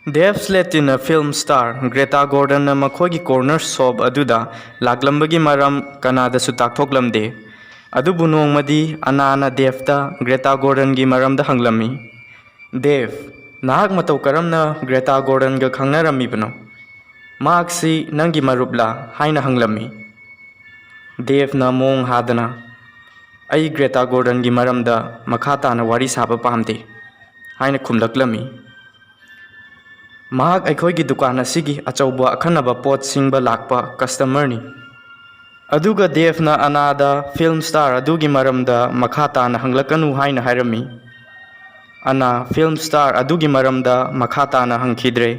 Dave Slatina film star Greta Gordon makhoi corner shop aduda laklambagi maram kanada su takthoklamde adubu nongmadi anana Devta Greta Gordon gi maramda hanglami Dave nahak matau karamna Greta Gordon ga khangnarami bano maksi nangi marupla haina hanglami Dave na mong hadana ai Greta Gordon gi maramda makhata na wari saba pamde haina khumlaklami mahak aikoigi dukan asigi achauba akhanaba pot singba lakpa customer ni aduga Dave na anada film star adugi maramda makhata na hanglakanu haina hairami ana film star adugi maramda makhata na hangkhidre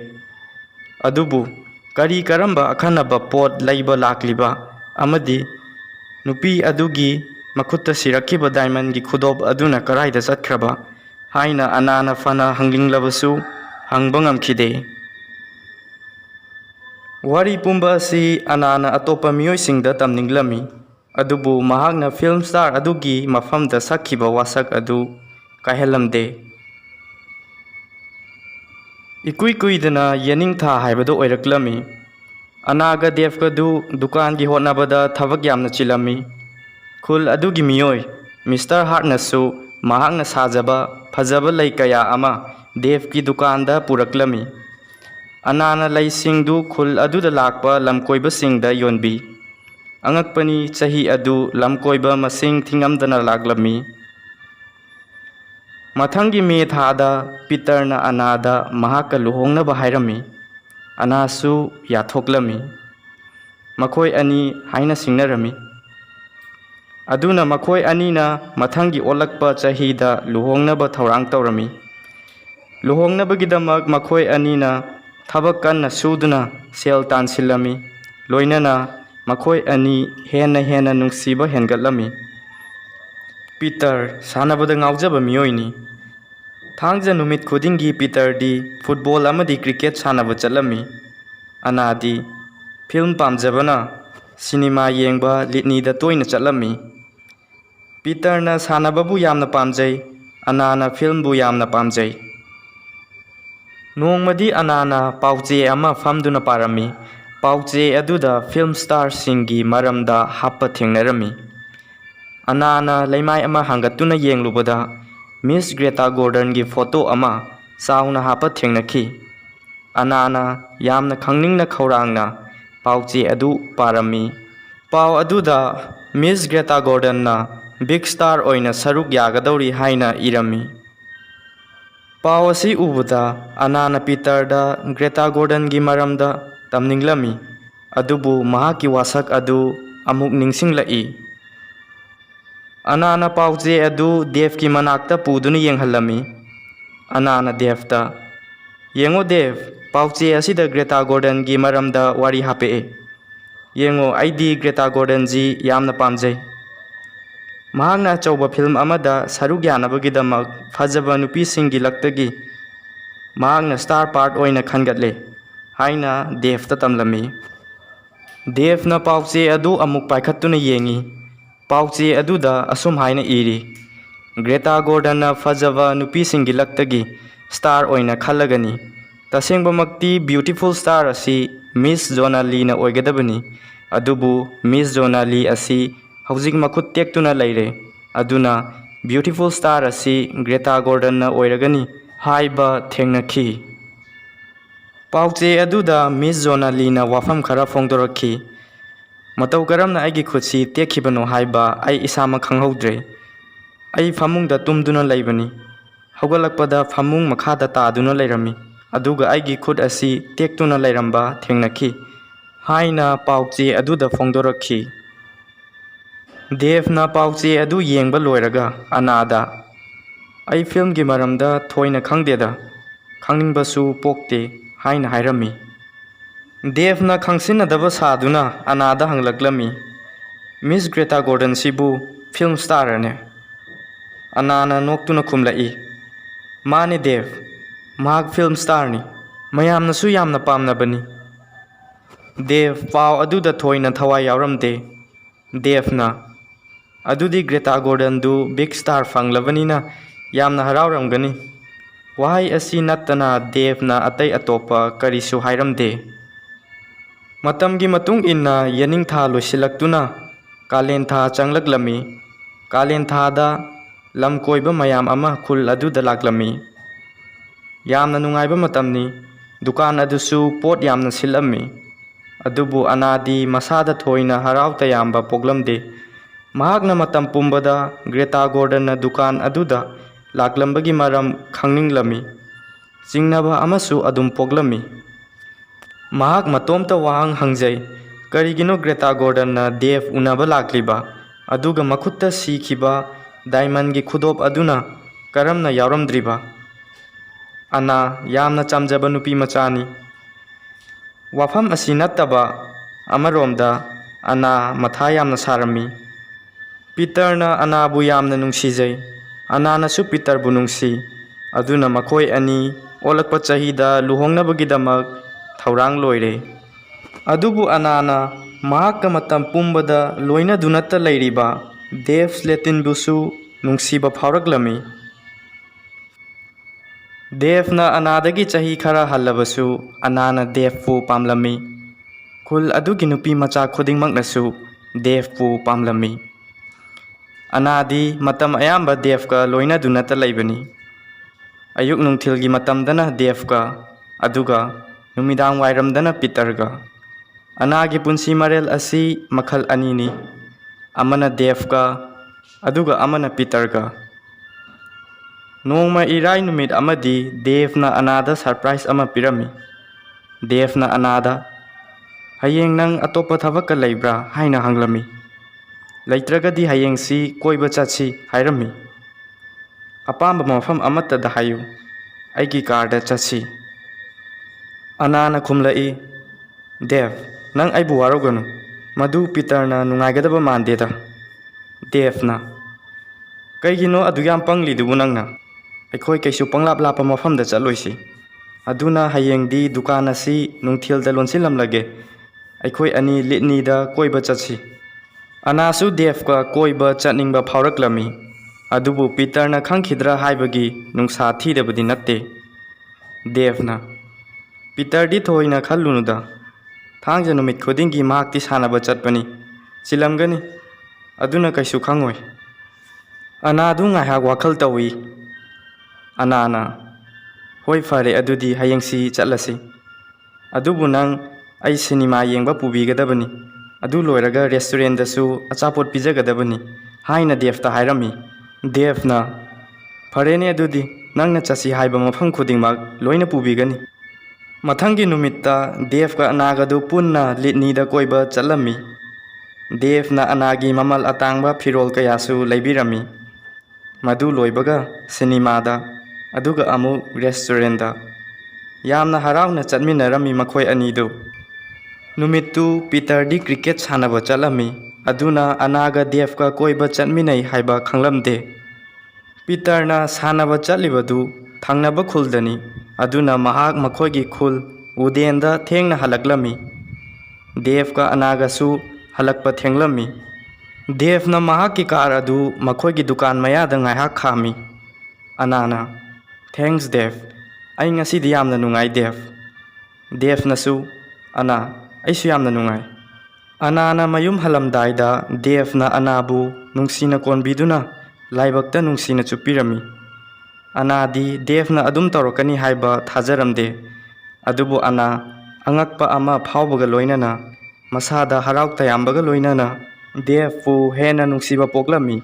adubu kari karamba akhanaba pot laiba lakliba amadi nupi adugi makhutta sirakhiba diamond gi khudob aduna karaida satkraba haina anana fana hanglinglabasu hangbangam khide Wari pumba si anana atopa miyoi singda tamninglami adubu mahakna film star adugi mafamda sakhiba wasak adu kahelamde ikui kuidana yening tha haibado oiraklami anaga Devka du dukan gi hotnabada thabak yamna chilami khul adugi miyoi Mr. Hartnasu mahakna sajaba phajaba lei kaya ama Dev ki dukanda puraklami anana lei singdu khul aduda lakpa lamkoiba singda yonbi angakpani chahi adu lamkoiba masing thingamdana laklami mathangi me thada Peter na anada mahaka luhongnaba hairami anasu yathoklami makhoi ani haina singnarami aduna makhoi ani na mathangi olakpa chahida luhongnaba thorang tawrami luhongnabagidamag makhoi ani na thabak kanna suduna sel tansilami loinana makhoi ani hena nungsiba hengatlami Peter sanabada ngaujaba miyoini thangja numit khudingi Peter di football amadi cricket sanaba chatlami anadi film pamjabana cinema yengba litni da toina chatlami Peter na sanababu yamna pamjai anana film bu yamna pamjai nongmadi anana pauche ama famduna parami pauche aduda film star singi maramda happa thengnarami anana leimai ama hangatuna yenglubada Miss Greta Gordon gi photo ama sauna happa thengnakhi anana yamna khangningna khawrangna pauche adu parami pau aduda Miss Greta Gordon na big star oina saruk yagadawri haina irami pau asi ubada anana Peter da Greta Gordon gi maramda tamninglami adubu mahaki wasak adu amuk ningsinglai anana pauche adu Dev ki manakta puduna yenghallami anana Devta yengo Dev pauche asida Greta Gordon gi maramda wari hape yengo aidi Greta Gordon ji yamna pamjai mahakna chauba film amada saruk yanabagidamak phajaba nupi singi laktagi mahakna star part oina khangatle haina Devta tamlami Devna pauche adu amuk paikhattuna yengi pauche aduda asum haina iri Greta Gordon na phajaba nupi singi laktagi star oina khallagani tasengbamakti beautiful star asi Miss Jonah Lee na oigadabani adubu Miss Jonah Lee asi hawjik makhut tektuna leire aduna beautiful star asi Greta Gordon na oiragani haiba thengnakhi pauche aduda Miss Jonah Lee na wafam khara phongdorakhi matau karamna aigi khutsi tekhibano haiba ai isama khanghaudre ai famungda tumduna leibani haugalakpada famung makhada taduna leirami aduga aigi khut asi tektuna leiramba thengnakhi haina pauche aduda phongdorakhi Dev na pauche adu yengba loiraga anada ai film gi maramda thoina khangdeda khangningbasu pokte haina hairami Dev na khangsinadaba saduna anada hanglaklami Miss Greta Gordon sibu film star ane anana noktuna khumlai mane Dev mahak film star ni mayamnasu yamna pamnabani Dev pau aduda thoina thawai yawramde Devna adudi Greta Gordon du big star fanglabanina yamna harauramgani ꯋꯥꯍꯩ ꯑꯁꯤ ꯅꯠꯇꯅ ꯗꯦꯕꯅ ꯑꯇꯩ ꯑꯇꯣꯞꯄ ꯀꯔꯤꯁꯨ ꯍꯥꯏꯔꯝꯗꯦ꯫ ꯃꯇꯝꯒꯤ ꯃꯇꯨꯡ ꯏꯟꯅ ꯌꯦꯅꯤꯡꯊꯥ ꯂꯣꯏꯁꯤꯜꯂꯛꯇꯨꯅ ꯀꯥꯂꯦꯟ ꯊꯥ ꯆꯪꯂꯛꯂꯝꯃꯤ꯫ ꯀꯥꯂꯦꯟ ꯊꯥꯗ ꯂꯝ ꯀꯣꯏꯕ ꯃꯌꯥꯝ ꯑꯃ ꯈꯨꯜ ꯑꯗꯨꯗ ꯂꯥꯛꯂꯝꯃꯤ꯫ ꯌꯥꯝꯅ ꯅꯨꯡꯉꯥꯏꯕ ꯃꯇꯝꯅꯤ꯫ ꯗꯨꯀꯥꯟ ꯑꯗꯨꯁꯨ ꯄꯣꯠ ꯌꯥꯝꯅ ꯁꯤꯠꯂꯝꯃꯤ꯫ ꯑꯗꯨꯕꯨ ꯑꯅꯥꯗꯤ ꯃꯁꯥꯗ ꯊꯣꯏꯅ ꯍꯔꯥꯎ ꯇꯌꯥꯝꯕ ꯄꯣꯛꯂꯝꯗꯦ꯫ ꯃꯍꯥꯛꯅ ꯃꯇꯝ ꯄꯨꯝꯕꯗ ꯒ꯭ꯔꯦꯇꯥ ꯒꯣꯔꯗꯟꯅ ꯗꯨꯀꯥꯟ ꯑꯗꯨꯗ ꯂꯥꯛꯂꯝꯕꯒꯤ ꯃꯔꯝ ꯈꯪꯅꯤꯡꯂꯝꯃꯤ꯫ ꯆꯤꯡꯅꯕ ꯑꯃꯁꯨ ꯑꯗꯨꯝ ꯄꯣꯛꯂꯝꯃꯤ꯫ ꯃꯍꯥꯛ ꯃꯇꯣꯝꯇ ꯋꯥꯍꯪ ꯍꯪꯖꯩ, ꯀꯔꯤꯒꯤꯅꯣ ꯒ꯭ꯔꯦꯇꯥ ꯒꯣꯔꯗꯟꯅ ꯗꯦꯕ ꯎꯅꯕ ꯂꯥꯛꯂꯤꯕ? ꯑꯗꯨꯒ ꯃꯈꯨꯠꯇ ꯁꯤꯈꯤꯕ ꯗꯥꯏꯃꯟꯒꯤ ꯈꯨꯗꯣꯞ ꯑꯗꯨꯅ ꯀꯔꯝꯅ ꯌꯥꯎꯔꯝꯗ꯭ꯔꯤꯕ? ꯑꯅꯥ ꯌꯥꯝꯅ ꯆꯝꯖꯕ ꯅꯨꯄꯤ ꯃꯆꯥꯅꯤ꯫ ꯋꯥꯐꯝ ꯑꯁꯤ ꯅꯠꯇꯕ ꯑꯃꯔꯣꯝꯗ ꯑꯅꯥ ꯃꯊꯥ ꯌꯥꯝꯅ ꯁꯥꯔꯝꯃꯤ꯫ ꯄꯤꯇꯔꯅ ꯑꯅꯥꯕꯨ ꯌꯥꯝꯅ ꯅꯨꯡꯁꯤꯖꯩ꯫ ꯑꯅꯥꯅꯁꯨ ꯄꯤꯇꯔꯕꯨ ꯅꯨꯡꯁꯤ꯫ ꯑꯗꯨꯅ ꯃꯈꯣꯏ ꯑꯅꯤ ꯑꯣꯜꯂꯛꯄ ꯆꯍꯤꯗ ꯂꯨꯍꯣꯡꯅꯕꯒꯤꯗꯃꯛ ꯊꯧꯔꯥꯡ ꯂꯣꯏꯔꯦ꯫ ꯑꯗꯨꯕꯨ ꯑꯅꯥꯅ ꯃꯍꯥꯛꯀ ꯃꯇꯝ ꯄꯨꯝꯕꯗ ꯂꯣꯏꯅꯗꯨꯅꯇ ꯂꯩꯔꯤꯕ ꯗꯦꯕ ꯁ꯭ꯂꯦꯇꯤꯟꯕꯨꯁꯨ ꯅꯨꯡꯁꯤꯕ ꯐꯥꯎꯔꯛꯂꯝꯃꯤ꯫ ꯗꯦꯕꯅ ꯑꯅꯥꯗꯒꯤ ꯆꯍꯤ ꯈꯔ ꯍꯜꯂꯕꯁꯨ ꯑꯅꯥꯅ ꯗꯦꯕꯄꯨ ꯄꯥꯝꯂꯝꯃꯤ꯫ ꯈꯨꯜ ꯑꯗꯨꯒꯤ ꯅꯨꯄꯤ ꯃꯆꯥ ꯈꯨꯗꯤꯡꯃꯛꯅꯁꯨ ꯗꯦꯕꯄꯨ ꯄꯥꯝꯂꯝꯃꯤ꯫ ꯑꯅꯥꯗꯤ ꯃꯇꯝ ꯑꯌꯥꯝꯕ ꯗꯦꯕꯀ ꯂꯣꯏꯅꯗꯨꯅꯇ ꯂꯩꯕꯅꯤ꯫ ꯑꯌꯨꯛ ꯅꯨꯡꯊꯤꯜꯒꯤ ꯃꯇꯝꯗꯅ ꯗꯦꯕꯀ, ꯑꯗꯨꯒ ꯅꯨꯃꯤꯗꯥꯡ ꯋꯥꯏꯔꯝꯗꯅ ꯄꯤꯇꯔꯒ꯫ ꯑꯅꯥꯒꯤ ꯄꯨꯟꯁꯤ ꯃꯔꯦꯜ ꯑꯁꯤ ꯃꯈꯜ ꯑꯅꯤꯅꯤ, ꯑꯃꯅ ꯗꯦꯕꯀ, ꯑꯗꯨꯒ ꯑꯃꯅ ꯄꯤꯇꯔꯒ꯫ ꯅꯣꯡꯃ ꯏꯔꯥꯏ ꯅꯨꯃꯤꯠ ꯑꯃꯗꯤ ꯗꯦꯕꯅ ꯑꯅꯥꯗ ꯁꯔꯄ꯭ꯔꯥꯏꯖ ꯑꯃ ꯄꯤꯔꯝꯃꯤ꯫ ꯗꯦꯕꯅ ꯑꯅꯥꯗ ꯍꯌꯦꯡ ꯅꯪ ꯑꯇꯣꯞꯄ ꯊꯕꯛꯀ ꯂꯩꯕ꯭ꯔꯥ ꯍꯥꯏꯅ ꯍꯪꯂꯝꯃꯤ꯫ ꯂꯩꯇ꯭ꯔꯒꯗꯤ ꯍꯌꯦꯡꯁꯤ ꯀꯣꯏꯕ ꯆꯠꯁꯤ ꯍꯥꯏꯔꯝꯃꯤ꯫ ꯑꯄꯥꯝꯕ ꯃꯐꯝ ꯑꯃꯠꯇꯗ ꯍꯥꯏꯌꯨ, ꯑꯩꯒꯤ ꯀꯥꯔꯗ ꯆꯠꯁꯤ꯫ ꯑꯅꯥꯅ ꯈꯨꯝꯂꯛꯏ, ꯗꯦꯕ, ꯅꯪ ꯑꯩꯕꯨ ꯋꯥꯔꯧꯒꯅꯨ, ꯃꯗꯨ ꯄꯤꯇꯔꯅ ꯅꯨꯡꯉꯥꯏꯒꯗꯕ ꯃꯥꯟꯗꯦꯗ꯫ ꯗꯦꯕꯅ, ꯀꯩꯒꯤꯅꯣ ꯑꯗꯨ ꯌꯥꯝ ꯄꯪꯂꯤꯗꯨꯕꯨ ꯅꯪꯅ? ꯑꯩꯈꯣꯏ ꯀꯩꯁꯨ ꯄꯪꯂꯥꯞ ꯂꯥꯞꯄ ꯃꯐꯝꯗ ꯆꯠꯂꯣꯏꯁꯤ꯫ ꯑꯗꯨꯅ ꯍꯌꯦꯡꯗꯤ ꯗꯨꯀꯥꯟ ꯑꯁꯤ ꯅꯨꯡꯊꯤꯜꯗ ꯂꯣꯟꯁꯤꯜꯂꯝꯂꯒꯦ꯫ ꯑꯩꯈꯣꯏ ꯑꯅꯤ ꯂꯤꯠꯅꯤꯗ ꯀꯣꯏꯕ ꯆꯠꯁꯤ꯫ ꯑꯅꯥꯁꯨ ꯗꯦꯕꯀ ꯀꯣꯏꯕ ꯆꯠꯅꯤꯡꯕ ꯐꯥꯎꯔꯛꯂꯝꯃꯤ꯫ ꯑꯗꯨꯕꯨ ꯄꯤꯇꯔꯅ ꯈꯪꯈꯤꯗ꯭ꯔꯥ ꯍꯥꯏꯕꯒꯤ ꯅꯨꯡꯁꯥ ꯊꯤꯗꯕꯗꯤ ꯅꯠꯇꯦ꯫ ꯗꯦꯕꯅ, ꯄꯤꯇꯔꯗꯤ ꯊꯣꯏꯅ ꯈꯜꯂꯨꯅꯨꯗ꯫ ꯊꯥꯡꯖ ꯅꯨꯃꯤꯠ ꯈꯨꯗꯤꯡꯒꯤ ꯃꯍꯥꯛꯇꯤ ꯁꯥꯟꯅꯕ ꯆꯠꯄꯅꯤ꯫ ꯆꯤꯜꯂꯝꯒꯅꯤ, ꯑꯗꯨꯅ ꯀꯩꯁꯨ ꯈꯪꯉꯣꯏ꯫ ꯑꯅꯥꯗꯨ ꯉꯥꯏꯍꯥꯛ ꯋꯥꯈꯜ ꯇꯧꯏ꯫ ꯑꯅꯥꯅ, ꯍꯣꯏ ꯐꯔꯦ ꯑꯗꯨꯗꯤ ꯍꯌꯦꯡꯁꯤ ꯆꯠꯂꯁꯤ꯫ ꯑꯗꯨꯕꯨ ꯅꯪ ꯑꯩ ꯁꯤꯅꯤꯃꯥ ꯌꯦꯡꯕ ꯄꯨꯕꯤꯒꯗꯕꯅꯤ꯫ ꯑꯗꯨ ꯂꯣꯏꯔꯒ ꯔꯦꯁꯇꯨꯔꯦꯟꯗꯁꯨ ꯑꯆꯥꯄꯣꯠ ꯄꯤꯖꯒꯗꯕꯅꯤ ꯍꯥꯏꯅ ꯗꯦꯕꯇ ꯍꯥꯏꯔꯝꯃꯤ꯫ ꯗꯦꯕꯅ, ꯐꯔꯦꯅꯦ ꯑꯗꯨꯗꯤ ꯅꯪꯅ ꯆꯠꯁꯤ ꯍꯥꯏꯕ ꯃꯐꯝ ꯈꯨꯗꯤꯡꯃꯛ ꯂꯣꯏꯅ ꯄꯨꯕꯤꯒꯅꯤ꯫ ꯃꯊꯪꯒꯤ ꯅꯨꯃꯤꯠꯇ ꯗꯦꯕꯀ ꯑꯅꯥꯒꯗꯨ ꯄꯨꯟꯅ ꯂꯤꯠꯅꯤꯗ ꯀꯣꯏꯕ ꯆꯠꯂꯝꯃꯤ꯫ ꯗꯦꯕꯅ ꯑꯅꯥꯒꯤ ꯃꯃꯜ ꯑꯇꯥꯡꯕ ꯐꯤꯔꯣꯜ ꯀꯌꯥꯁꯨ ꯂꯩꯕꯤꯔꯝꯃꯤ꯫ ꯃꯗꯨ ꯂꯣꯏꯕꯒ ꯁꯤꯅꯤꯃꯥꯗ, ꯑꯗꯨꯒ ꯑꯃꯨꯛ ꯔꯦꯁꯇꯨꯔꯦꯟꯗ ꯌꯥꯝꯅ ꯍꯔꯥꯎꯅ ꯆꯠꯃꯤꯟꯅꯔꯝꯃꯤ ꯃꯈꯣꯏ ꯑꯅꯤꯗꯨ꯫ ꯅꯨꯃꯤꯠꯇꯨ ꯄꯤꯇꯔꯗꯤ ꯀ꯭ꯔꯤꯀꯦꯠ ꯁꯥꯟꯅꯕ ꯆꯠꯂꯝꯃꯤ꯫ ꯑꯗꯨꯅ ꯑꯅꯥꯒ ꯗꯦꯕꯀ ꯀꯣꯏꯕ ꯆꯠꯃꯤꯟꯅꯩ ꯍꯥꯏꯕ ꯈꯪꯂꯝꯗꯦ꯫ ꯄꯤꯇꯔꯅ ꯁꯥꯟꯅꯕ ꯆꯠꯂꯤꯕꯗꯨ ꯊꯪꯅꯕ ꯈꯨꯜꯗꯅꯤ꯫ ꯑꯗꯨꯅ ꯃꯍꯥꯛ ꯃꯈꯣꯏꯒꯤ ꯈꯨꯜ ꯎꯗꯦꯟꯗ ꯊꯦꯡꯅ ꯍꯜꯂꯛꯂꯝꯃꯤ꯫ ꯗꯦꯕꯀ ꯑꯅꯥꯒꯁꯨ ꯍꯜꯂꯛꯄ ꯊꯦꯡꯂꯝꯃꯤ꯫ ꯗꯦꯕꯅ ꯃꯍꯥꯛꯀꯤ ꯀꯥꯔ ꯑꯗꯨ ꯃꯈꯣꯏꯒꯤ ꯗꯨꯀꯥꯟ ꯃꯌꯥꯗ ꯉꯥꯏꯍꯥꯛ ꯈꯥꯝꯃꯤ꯫ ꯑꯅꯥꯅ, ꯊꯦꯡꯛꯁ ꯗꯦꯕ, ꯑꯩ ꯉꯁꯤꯗꯤ ꯌꯥꯝꯅ ꯅꯨꯡꯉꯥꯏ ꯗꯦꯕ꯫ ꯗꯦꯕꯅꯁꯨ, ꯑꯅꯥ, ꯑꯩꯁꯨ ꯌꯥꯝꯅ ꯅꯨꯡꯉꯥꯏ꯫ ꯑꯅꯥꯅ ꯃꯌꯨꯝ ꯍꯜꯂꯝꯗꯥꯏꯗ ꯗꯦꯕꯅ ꯑꯅꯥꯕꯨ ꯅꯨꯡꯁꯤꯅ ꯀꯣꯟꯕꯤꯗꯨꯅ ꯂꯥꯏꯕꯛꯇ ꯅꯨꯡꯁꯤꯅ ꯆꯨꯞꯄꯤꯔꯝꯃꯤ꯫ ꯑꯅꯥꯗꯤ ꯗꯦꯕꯅ ꯑꯗꯨꯝ ꯇꯧꯔꯛꯀꯅꯤ ꯍꯥꯏꯕ ꯊꯥꯖꯔꯝꯗꯦ꯫ ꯑꯗꯨꯕꯨ ꯑꯅꯥ ꯑꯉꯛꯄ ꯑꯃ ꯐꯥꯎꯕꯒ ꯂꯣꯏꯅꯅ, ꯃꯁꯥꯗ ꯍꯔꯥꯎ ꯇꯌꯥꯝꯕꯒ ꯂꯣꯏꯅꯅ ꯗꯦꯕꯄꯨ ꯍꯦꯟꯅ ꯅꯨꯡꯁꯤꯕ ꯄꯣꯛꯂꯝꯃꯤ꯫